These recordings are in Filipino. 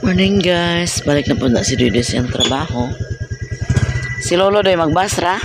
Morning guys, balik na po na si Didi sa trabaho. Si Lolo doy magbasra.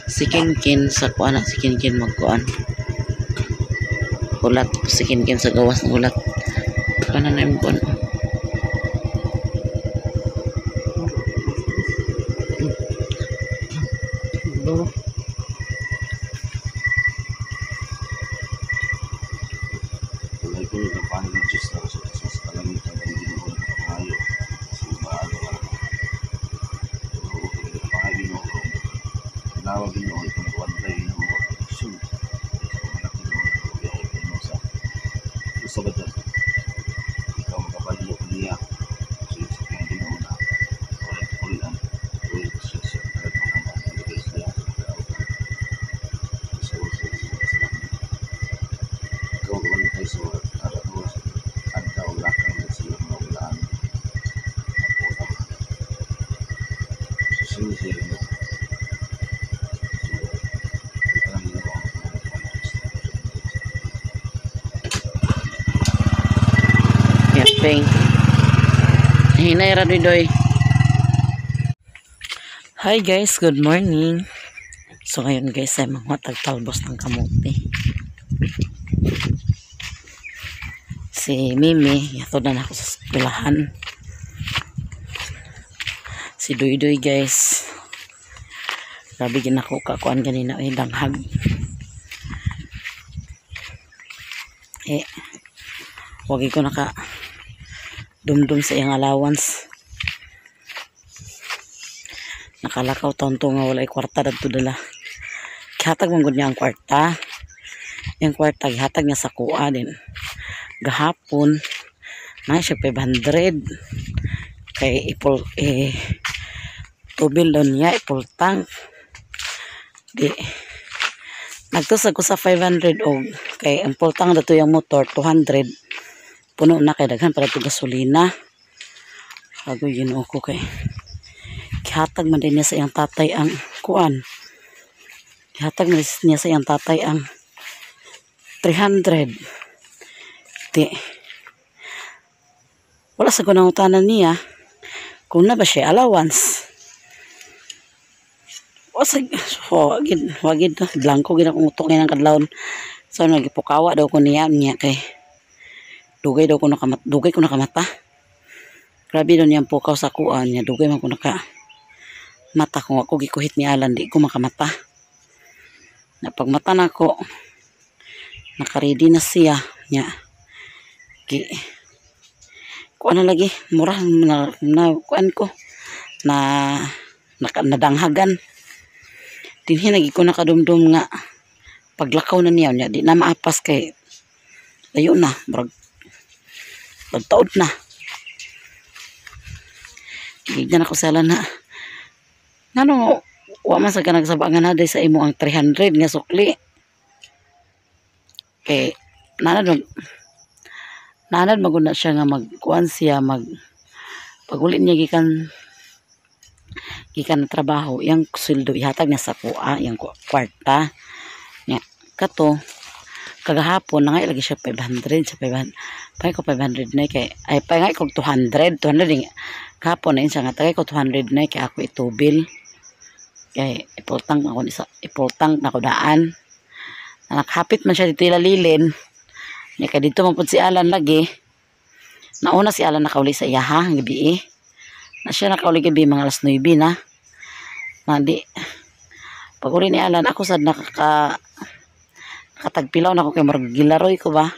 Si Kinkin sa kuan, si Kinkin magkuan. Ulat si Kinkin sa gawas ng ulat. Kanan na yung kuan. Hinay Radidoy. Hi guys, good morning. So ngayon guys ay magmatagtalbos ng kamote. Si Mimi, yato na ako sa eskwelahan. Si Doy guys. Grabe ginako kakuan ganina ay danghag. Wagi ko naka dumdum sa iyang allowance. Nakalakaw taon to nga walay kwarta dagto dala. Gihatag man gud niya ang kwarta. Yung kwarta gihatag niya sa kuha din. Gahapon na siya 500 kay tubil doon niya ipultang. Di nagtusag ko sa 500 og kay ang pultang dato yung motor 200. Puno na kay daghan para ito gasolina. Bago yun ko kay kihatag man din niya sa iyang tatay ang kuan. Kihatag man niya sa iyang tatay ang 300. Di wala sa gunangutanan niya kung na ba siya allowance. Wagid to blanco gid akong utok ng kadlawon. So nagipukawa daw ko niya kay dugay ko nakamata. Grabe doon yung pukaw sa kuan niya. Dugay man ko nakamata. Kung ako gikuhit ni Alan, di ko makamata. Napagmata na ako, nakaredy na siya niya. Kuan na lagi, murah na kuan ko na nadanghagan. Dinhi lagi ko nakadumdum nga paglakaw na niya di na maapas kay layo na, pagtaod na. Gignan ako sa Alan na ngano wa man sa kanagsabangan na day sa imo ang 300 nga sukli. Kay nanad maguna siya nga magkuan siya paguli niya gikan na trabaho yang sweldo ihatag niya sa kuha yang kwarta nya kato kagahapon nangay lagi siya 500 sa 500 pay ko 500 na kay ay pay nga ko 200 din kahapon na siya nga tagay ko 200 na kay ako itubil kay ipultang na ko daan nakhapit man siya dito ilalilin nya kay dito man pud si Alan lagi nauna si Alan nakauli sa iyaha gabi na siya nakauli gabi mga alas 9 na di pag uli ni Alan ako sad nakatagpilaw na ako kay marag gilaroy ko ba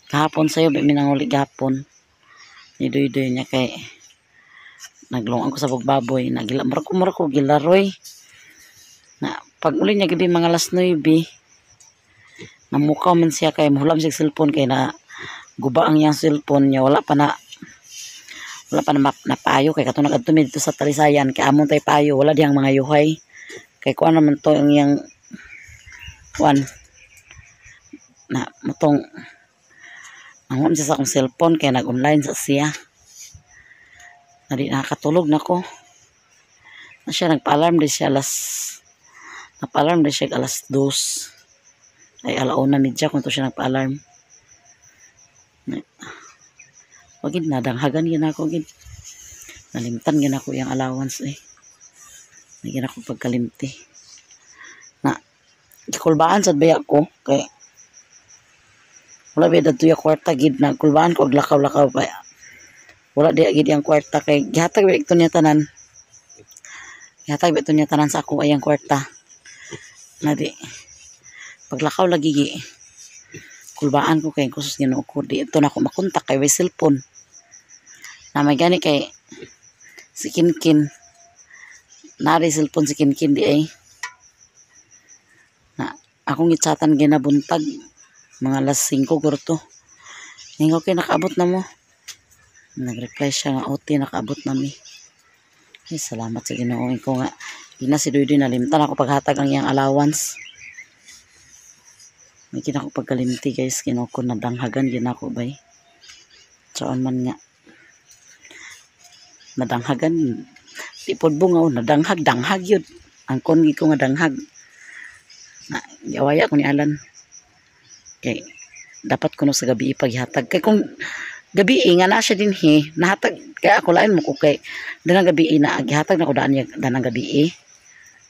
kahapon sayo ba minanguli gapon ni Doy niya kay naglungan ko sa bugbaboy marag ko gilaroy na pag uli niya gabi mga alas 9 namukaw man siya kay mahulam siya cellphone kay na guba ang yang cellphone niya wala pa na payo kay katong nagadtumid dito sa Talisayan kay amon tay payo wala diyang mga yuhay kay kuan naman to yung kuan na motong ang siya sa akong cellphone kay nag-online sa siya Na di nakatulog na ko. Na siya nagpa-alarm din siya nagpa-alarm din siya alas 2. Ay alauna medya kung to siya nagpa-alarm. Wagid nadanghagan gid ako gid. Nalimtan gid ako yung allowance eh. Nagin ako pagkalimti. Na gikulbaan sad baya ko kay wala ba dadto yung kwarta gid na kulbaan ko og lakaw-lakaw pa. Wala di gid ang kwarta kay gihatag ba ito niya tanan. Gihatag ba ito niya tanan sa ako ayang kwarta. Na di paglakaw lagi gi kulbaan ko kay kusus Ginoo ko di ito na ako makontak kay way cellphone. Na may gani kay si Kinkin. Nari cellphone si Kinkin di ay. Na akong gitsatan ginabuntag mga alas 5 gurto. Ningaw kay nakaabot na mo. Nag-reply siya nga OT nakaabot na mi. Ay salamat sa Ginoo ko nga. Ina si Doydoy nalimtan ako paghatag ang iyang allowance. May kinako pagkalimti guys. Kinoko nadanghagan ginako bay. Saan man nga. Nadanghagan. Di pod bungaw danghag yun. Ang kongi ko nga danghag. Na giawaya ko ni Alan. Kay dapat kuno sa gabi ipaghatag kay kung gabi nga na siya dinhi nahatag kay ako lain mo ko kay danang gabi na gihatag na ko daan danang gabi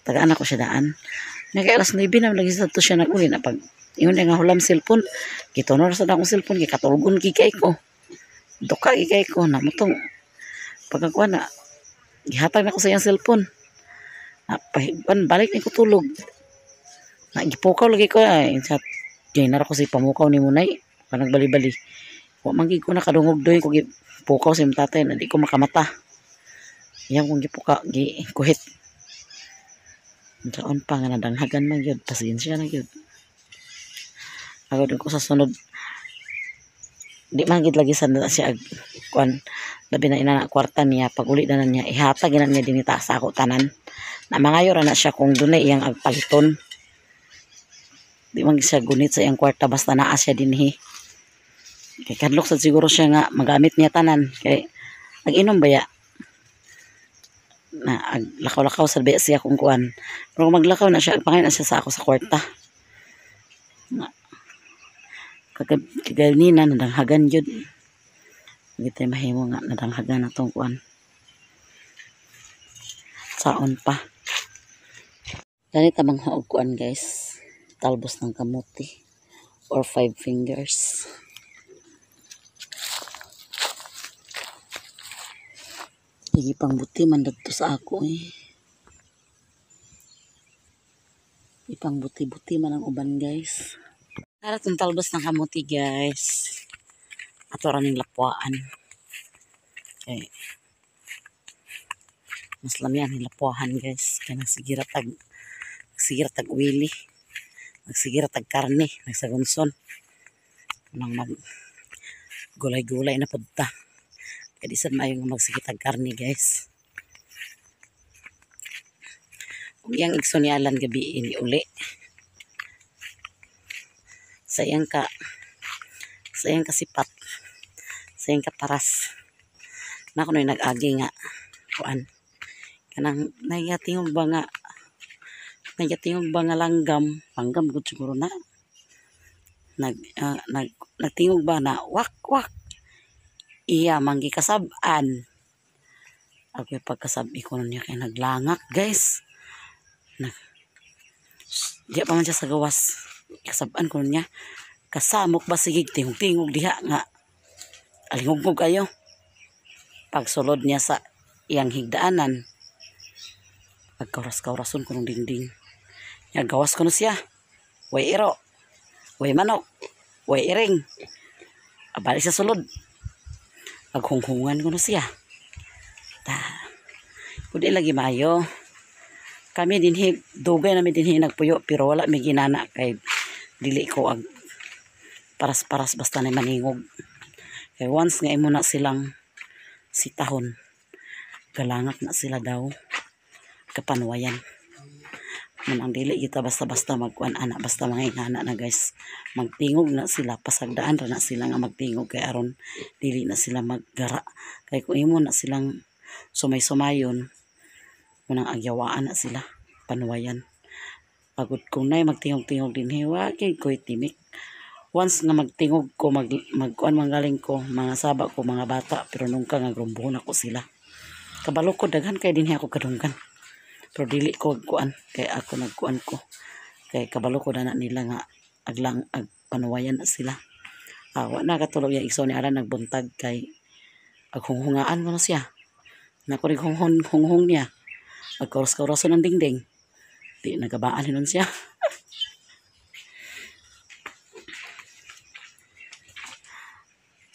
tagaan ako siya daan na kay alas 9 na lagi sa to siya naguli na pag ingon nga hulam cellphone gitonor sa akong cellphone gikatulgon gikay ko duka gikay ko na mutong pagkakuan na gihatag na ko sa iyang cellphone na pahiban balik ni ko tulog na gipukaw lagi ko ay sa ginar ko si pamukaw ni Munay panag bali-bali wa man gid ko nakadungog doy ko gipukaw sa imong tatay na di ko makamata yang kung gipuka gikuhit daon pa nga nadanghagan man gyud pasensya na gyud agad ko sa sunod di man gid lagi sa siya kuan labi na ina kwarta niya pag uli na niya ihatag na niya dinita sa ako tanan na mangayo ra na siya kung dunay iyang agpaliton. Di man siya gunit sa iyang kwarta basta naa siya dinhi. Kay kadlok sad siguro siya nga magamit niya tanan kay nag-inom baya. Na lakaw-lakaw sa baya siya kung kuan. Pero maglakaw na siya agpangin na siya sa ako sa kwarta. Kaganina nadanghagan jud. Gitay mahimo nga nadanghagan atong kuan. Saon pa. Ganito mang haog kuan guys. Talbos ng kamuti or 5 fingers. Hindi pang buti man dito sa ako eh. Ipang buti-buti man ang uban guys. Tara itong talbos ng kamuti guys. Ato raning lapuaan. Okay. Mas lamian yung lapuahan guys. Kaya nagsigira tag wili. Nagsigira tag karne, nagsagunson. Nang mag gulay-gulay na punta. Kaya di sad maayo nga magsigit tag karne guys. Kung iyang igsonyalan gabi ini uli. Sayang kasipat. Sayang kaparas. Na kuno'y nag-agi nga. Kuan. Kanang nagatingog ba nga langgam, panggam gud siguro na. Nagtingog ba na wak. Iya manggi kasab-an. Okay, pagkasabi ko niya kay naglangak, guys. Di pa man siya sa gawas. Kasab-an ko niya. Kasamok ba sigig tingog diha nga. Alingog kayo. Pagsulod niya sa iyang higdaanan. Pagkauras-kaurason ko ng dingding. Gawas ko na siya. Way iro. Way manok. Way iring. Abalik sa sulod. Aghunghungan ko na siya. Kundi lagi mayo. Kami dinhi, dugay namin dinhi nagpuyo. Pero wala may ginana kay dili ko ag paras-paras basta na maningog. Kaya once nga imo na silang sitahon. Galangak na sila daw. Kapanwayan. Man ang dili kita basta-basta magkuan ana basta mga ingana na guys magtingog na sila pasagdaan ra na sila nga magtingog kay aron dili na sila maggara kay kung imo na silang sumay-sumayon. Munang agyawaan na sila. Panuwayan. Pagod kong nay magtingog-tingog din hiwagin ko'y timik. Once nga magtingog ko, magkuan manggaling ko, mga saba ko, mga bata, pero nung ka nga grumbuhon ako sila. Kabalo ko, daghan kay din ako kadunggan. Pero dili ko kuan, kay ako nagkuan ko. Kay kabalo ko na nila nga panuwayan na sila. Wa na katulog yung igsoon ni Aran nagbuntag kay aghunghungaan mo na siya. Nakurig hunghung niya. Agkoros-koroso ng dingding. Di nagabaan nun siya.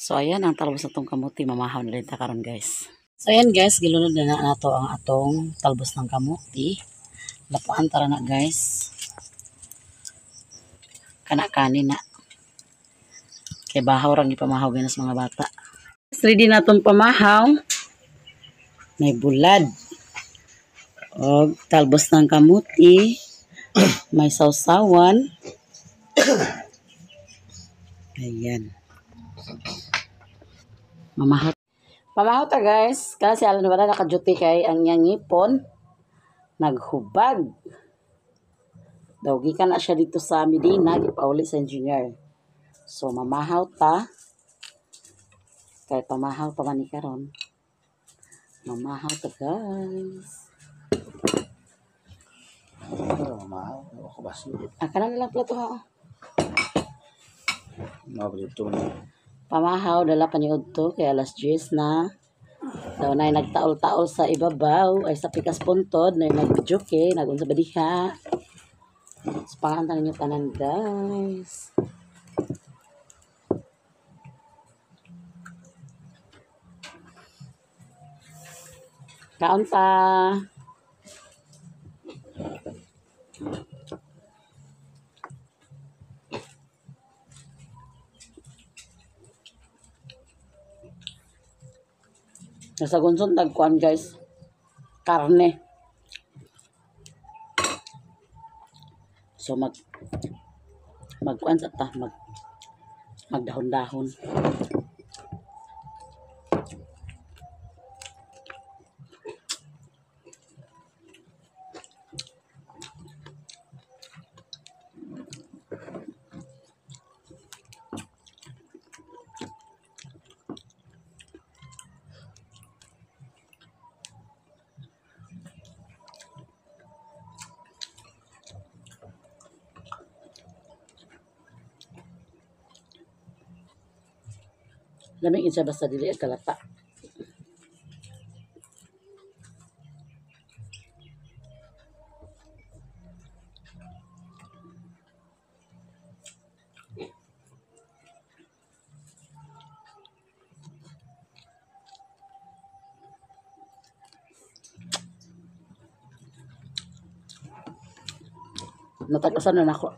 So ayan ang talbos na tong kamuti, mamahaw na rin ta karon guys. So ayan guys, gilunod na nato ang atong talbos ng kamuti. Lapuan tara na guys. Kana-kanin na. Kay bahaw rang ipamahaw ganas mga bata. Ready na tong pamahaw. May bulad. O talbos ng kamuti. May sausawan. Ayan. Mamahaw. Pamahaw ta guys. Kasi alam na ba naka-duty kay ang yang ipon. Naghubag. Dawgi ka na siya dito sa Medina. Ipauli sa engineer. So mamahaw ta. Kay pamahaw pa man ni karon. Mamahaw ta guys. Mamahaw. Ako basi. Kana na lang plato ha. Mabrito na. Pamahaw, dala pa ni Udto kay alas 10 na. Daw na nagtaol-taol sa ibabaw ay sa pikas puntod na nagjoke, nagunsa ba diha. So, pakanta ninyo tanan guys. Kaon ta. Nasa gunson tagkuan guys. Karne. So magkuan sa ta, magdahon-dahon. Lamig siya basta dili kalata. Natagasan na ako.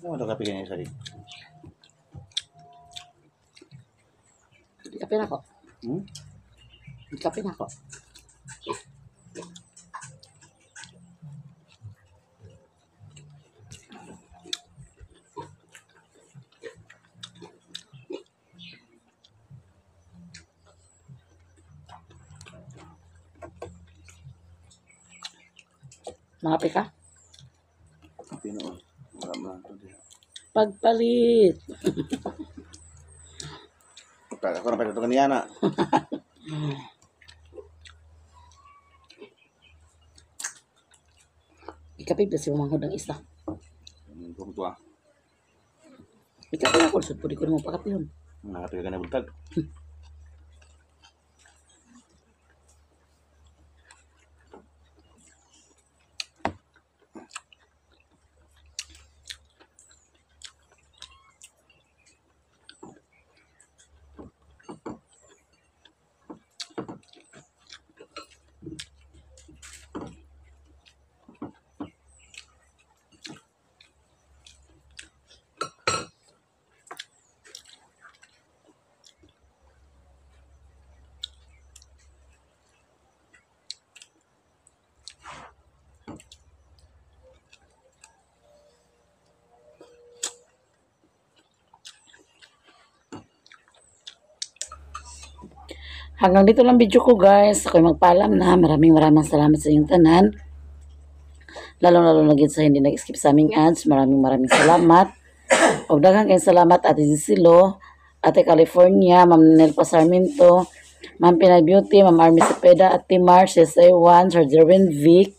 Ano ito kapi ganyan sa rin? Kape na ko. Kape na ko. Nakape ka? Kapi noon. Wala man ito din. Pagpalit. Ako na pa ito kanina na. Ikapig na si manghod ang isa. Kung tua. Ikapig ako, sud pwede ko naman pakapihon. Nakatuloy ka na buntag. Hanggang dito lang video ko guys. Ako'y magpaalam na. Maraming salamat sa inyong tanan. Lalo na gid sa hindi nag-skip sa aming ads. Maraming salamat. Og daghang kayong salamat Ate Zisilo, Ate California, Ma'am Nelpa Sarmiento, Ma'am Pinay Beauty, Ma'am Army Cepeda, Ate Mars, SA1, Sir Jerwin Vic,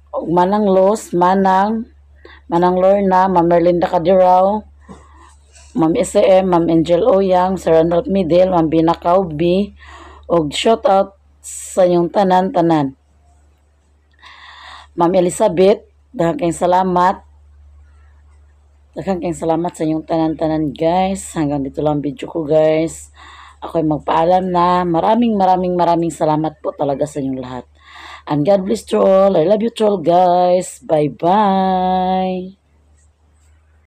og Manang Los, Manang Lorna, Ma'am Merlinda Cadirao, Ma'am SM, Ma'am Angel Oyang, Sir Randolph Midel, Ma'am Bina Kaubi, og shout out sa inyong tanan. Ma'am Elizabeth, daghang kayong salamat. Daghang kayong salamat sa inyong tanan guys. Hanggang dito lang video ko guys. Ako'y magpaalam na. Maraming salamat po talaga sa inyong lahat. And God bless you all. I love you all guys. Bye-bye.